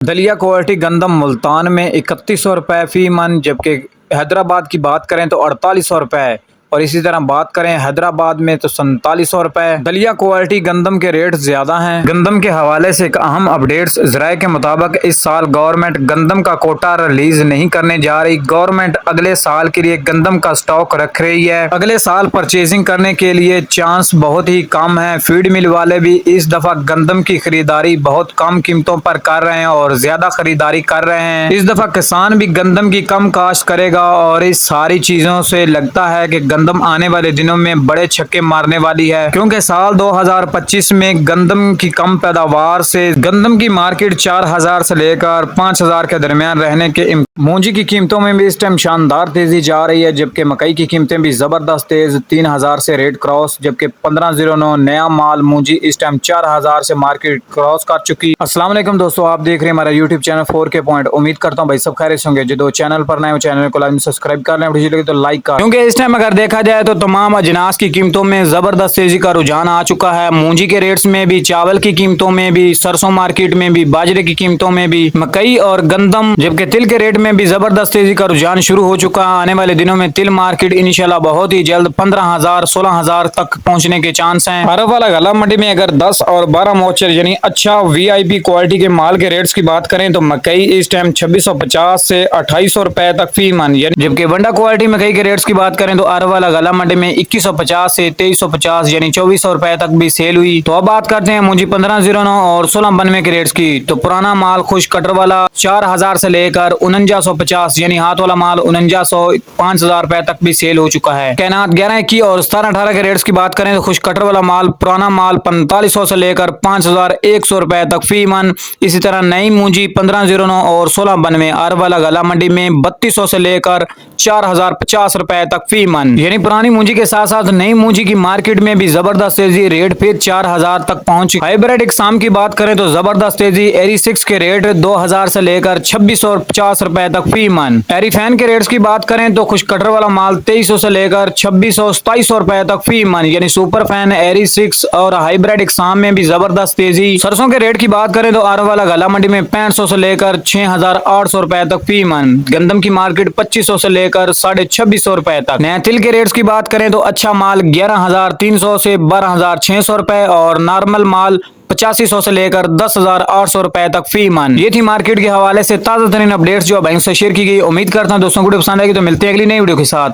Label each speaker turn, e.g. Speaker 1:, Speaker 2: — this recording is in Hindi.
Speaker 1: दलिया क्वालिटी गंदम मुल्तान में 3100 रुपये फ़ी मन, जबकि हैदराबाद की बात करें तो 4800 रुपये और इसी तरह बात करें हैदराबाद में तो 4700 रुपये। दलिया क्वालिटी गंदम के रेट ज़्यादा हैं। गंदम के हवाले से एक अहम अपडेट्स ज़राए के मुताबिक इस साल गवर्नमेंट गंदम का कोटा रिलीज नहीं करने जा रही। गवर्नमेंट अगले साल के लिए गंदम का स्टॉक रख रही है। अगले साल परचेजिंग करने के लिए चांस बहुत ही कम है। फीड मिल वाले भी इस दफा गंदम की खरीदारी बहुत कम कीमतों पर कर रहे हैं और ज्यादा खरीदारी कर रहे हैं। इस दफा किसान भी गंदम की कम काश्त करेगा और इस सारी चीजों से लगता है कि गंदम आने वाले दिनों में बड़े छक्के मारने वाली है, क्योंकि साल 2025 में गंदम की कम पैदावार से गंदम की मार्केट 4000 से लेकर 5000 के दरमियान रहने के मूंजी की कीमतों में भी इस टाइम शानदार तेजी जा रही है, जबकि मकई की कीमतें भी जबरदस्त तेज 3000 से रेट क्रॉस, जबकि 1509 नया माल मूंजी इस टाइम 4000 से मार्केट क्रॉस कर चुकी। अस्सलाम वालेकुम दोस्तों, आप देख रहे हैं हमारा यूट्यूब चैनल 4K पॉइंट। उम्मीद करता हूं भाई सब खैरियत होंगे। जो दो चैनल पर नए चैनल को लाइक सब्सक्राइब कर लें, वीडियो लगे तो लाइक कर, क्योंकि इस टाइम अगर देखा जाए तो तमाम अजनास की कीमतों में जबरदस्त तेजी का रुझान आ चुका है। मूंजी के रेट्स में भी, चावल की कीमतों में भी, सरसों मार्केट में भी, बाजरे की कीमतों में भी, मकई और गंदम, जबकि तिल के रेट में भी जबरदस्त तेजी का रुझान शुरू हो चुका है। आने वाले दिनों में तिल मार्केट इंशाल्लाह बहुत ही जल्द 15000 16000 तक पहुंचने के चांस हैं। अरब वाला गला मंडी में अगर 10 और 12 मोचर यानी अच्छा वीआईपी क्वालिटी के माल के रेट्स की बात करें तो मकई इस टाइम 2650 से 2800 रुपए तक फी मन, जबकि वंडा क्वालिटी मकई के रेट्स की बात करें तो अरब वाला गला मंडी में 2150 से 2350 यानी 2400 रुपए तक भी सेल हुई। तो अब बात करते हैं मुझे 1509 और 1692 के रेट्स की। तो पुराना माल खुश कटर वाला 4000 से लेकर 4950 यानी हाथ वाला माल 4900 5000 रुपए तक भी सेल हो चुका है। कैनात 1121 और 1718 के रेट्स की बात करें तो खुश कटर वाला माल, पुराना माल 4500 से लेकर 5100 रुपए तक फी मन। इसी तरह नई मूंजी 1509 और 1692 अरब वाला गला मंडी में 3200 से लेकर 4050 रुपए तक फी मन, यानी पुरानी मूंजी के साथ साथ नई मूंजी की मार्केट में भी जबरदस्त तेजी, रेट फिर 4000 तक पहुंच। हाइब्रिड एक्साम की बात करें तो जबरदस्त तेजी, एरी 6 के रेट 2000 से लेकर 2650 रुपए तक फी मन। एरी फैन के रेट्स की बात करें तो खुश कटर वाला माल 2300 से लेकर 2600 2700 रुपए तक फी मन, यानी सुपर फैन, एरी 6 और हाइब्रिड एक्साम में भी जबरदस्त तेजी। सरसों के रेट की बात करें तो अरब वाला गला मंडी में 6500 से लेकर 6800 रुपए तक फी मन। गंदम की मार्केट 2500 से लेकर 2650 रुपए तक। नया तिल के रेट्स की बात करें तो अच्छा माल 11300 से 12600 रुपए और नॉर्मल माल 8500 से लेकर 10800 रुपए तक फी मन। ये थी मार्केट के हवाले से ताजा तरीन अपडेट्स जो बैंक से शेयर की गई। उम्मीद करता हूं दोस्तों को पसंद आएगी। तो मिलते हैं अगली नई वीडियो के साथ।